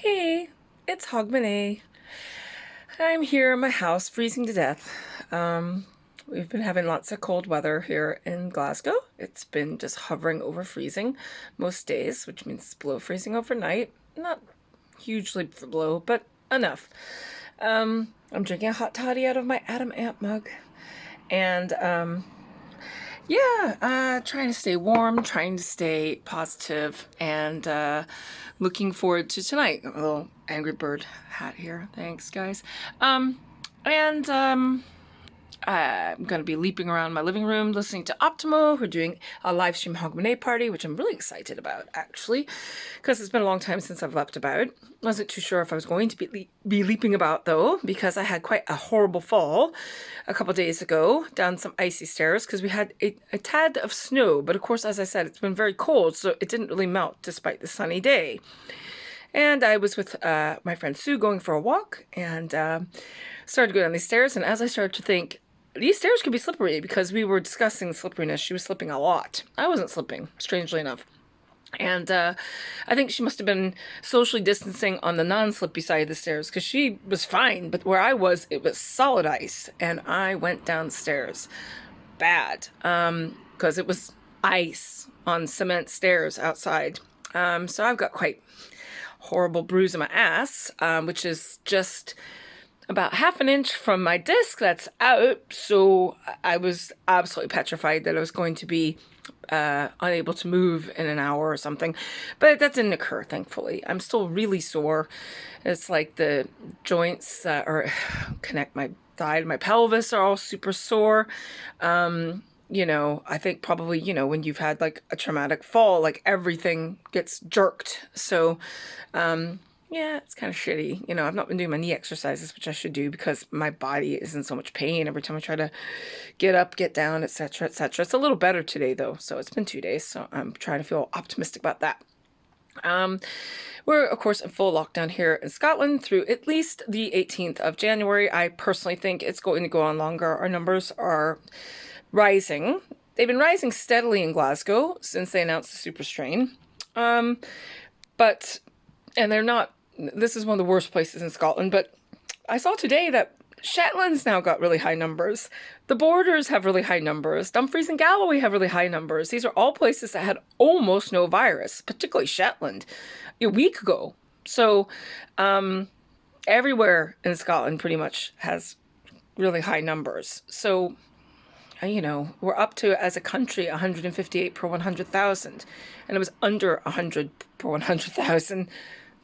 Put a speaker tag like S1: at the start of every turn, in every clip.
S1: Hey, it's Hogmanay. I'm here in my house, freezing to death. We've been having lots of cold weather here in Glasgow. It's been just hovering over freezing most days, which means it's below freezing overnight. Not hugely below, but enough. I'm drinking a hot toddy out of my Adam Ant mug. And yeah, trying to stay warm, trying to stay positive, and looking forward to tonight. A little Angry Bird hat here. Thanks, guys. And I'm going to be leaping around my living room listening to Optimo, who are doing a live stream Hogmanay party, which I'm really excited about, actually, because it's been a long time since I've leapt about. Wasn't too sure if I was going to be leaping about, though, because I had quite a horrible fall a couple days ago down some icy stairs because we had a tad of snow. But of course, as I said, it's been very cold, so it didn't really melt despite the sunny day. And I was with my friend Sue going for a walk and started to go down these stairs. And as I started to think, these stairs could be slippery because we were discussing slipperiness. She was slipping a lot. I wasn't slipping, strangely enough. And I think she must have been socially distancing on the non-slippy side of the stairs because she was fine. But where I was, it was solid ice. And I went downstairs bad because it was ice on cement stairs outside. So I've got quite horrible bruise in my ass, which is just about half an inch from my disc that's out. So I was absolutely petrified that I was going to be unable to move in an hour or something. But that didn't occur, thankfully. I'm still really sore. It's like the joints or connect my thigh to my pelvis are all super sore. I think probably, when you've had like a traumatic fall, like everything gets jerked. So, yeah, it's kind of shitty. I've not been doing my knee exercises, which I should do because my body is in so much pain every time I try to get up, get down, etc., etc. It's a little better today, though. So it's been 2 days. So I'm trying to feel optimistic about that. We're, of course, in full lockdown here in Scotland through at least the 18th of January. I personally think it's going to go on longer. Our numbers are rising. They've been rising steadily in Glasgow since they announced the super strain. And they're not, this is one of the worst places in Scotland, but I saw today that Shetland's now got really high numbers. The Borders have really high numbers. Dumfries and Galloway have really high numbers. These are all places that had almost no virus, particularly Shetland, a week ago. So everywhere in Scotland pretty much has really high numbers. So we're up to, as a country, 158 per 100,000. And it was under 100 per 100,000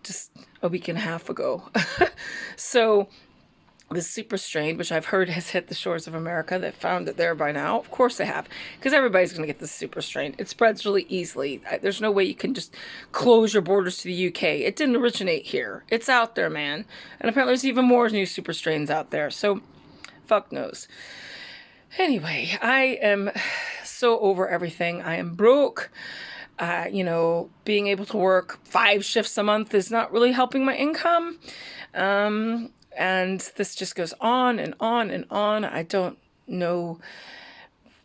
S1: just a week and a half ago. So the super strain, which I've heard has hit the shores of America, they've found it there by now. Of course they have, because everybody's going to get the super strain. It spreads really easily. There's no way you can just close your borders to the UK. It didn't originate here. It's out there, man. And apparently there's even more new super strains out there. So fuck knows. Anyway, I am so over everything. I am broke. Being able to work 5 shifts a month is not really helping my income. And this just goes on and on and on. I don't know.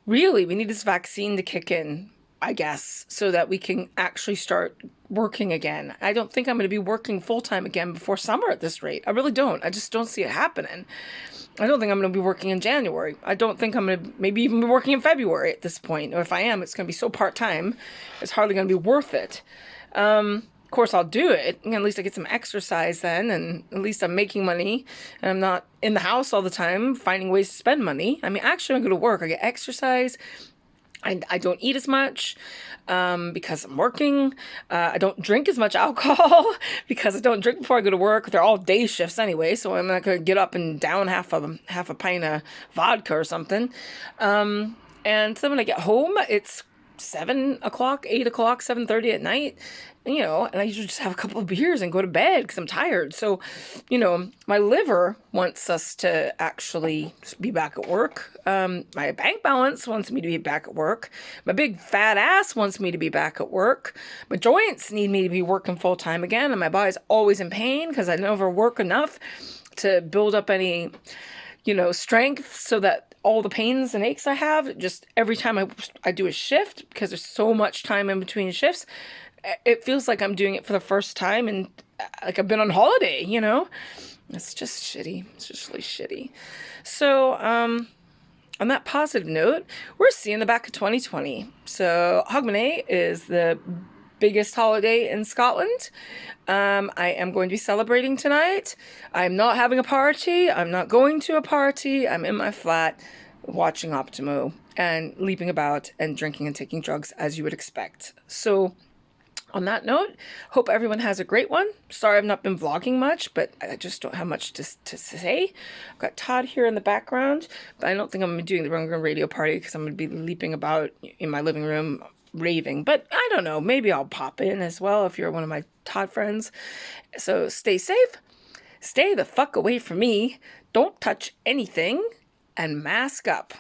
S1: Really, we need this vaccine to kick in, I guess, so that we can actually start working again. I don't think I'm going to be working full-time again before summer at this rate. I really don't. I just don't see it happening. I don't think I'm going to be working in January. I don't think I'm going to maybe even be working in February at this point. Or if I am, it's going to be so part-time, it's hardly going to be worth it. Of course, I'll do it. At least I get some exercise then, and at least I'm making money, and I'm not in the house all the time finding ways to spend money. I mean, actually, I go to work. I get exercise. I don't eat as much because I'm working. I don't drink as much alcohol because I don't drink before I go to work. They're all day shifts anyway, so I'm not going to get up and down half a pint of vodka or something. And then when I get home, it's 7 o'clock, 8 o'clock, 7:30 at night, and I usually just have a couple of beers and go to bed because I'm tired. So, my liver wants us to actually be back at work. My bank balance wants me to be back at work. My big fat ass wants me to be back at work. My joints need me to be working full time again. And my body's always in pain because I never work enough to build up any, strength so that all the pains and aches I have, just every time I do a shift, because there's so much time in between shifts, it feels like I'm doing it for the first time in like I've been on holiday, you know? It's just shitty. It's just really shitty. So, on that positive note, we're seeing the back of 2020. So Hogmanay is the biggest holiday in Scotland. I am going to be celebrating tonight. I'm not having a party. I'm not going to a party. I'm in my flat watching Optimo and leaping about and drinking and taking drugs as you would expect. So on that note, hope everyone has a great one. Sorry I've not been vlogging much, but I just don't have much to say. I've got Todd here in the background, but I don't think I'm going to be doing the Rungun Radio Party because I'm going to be leaping about in my living room raving. But I don't know, maybe I'll pop in as well if you're one of my Todd friends. So stay safe, stay the fuck away from me, don't touch anything, and mask up.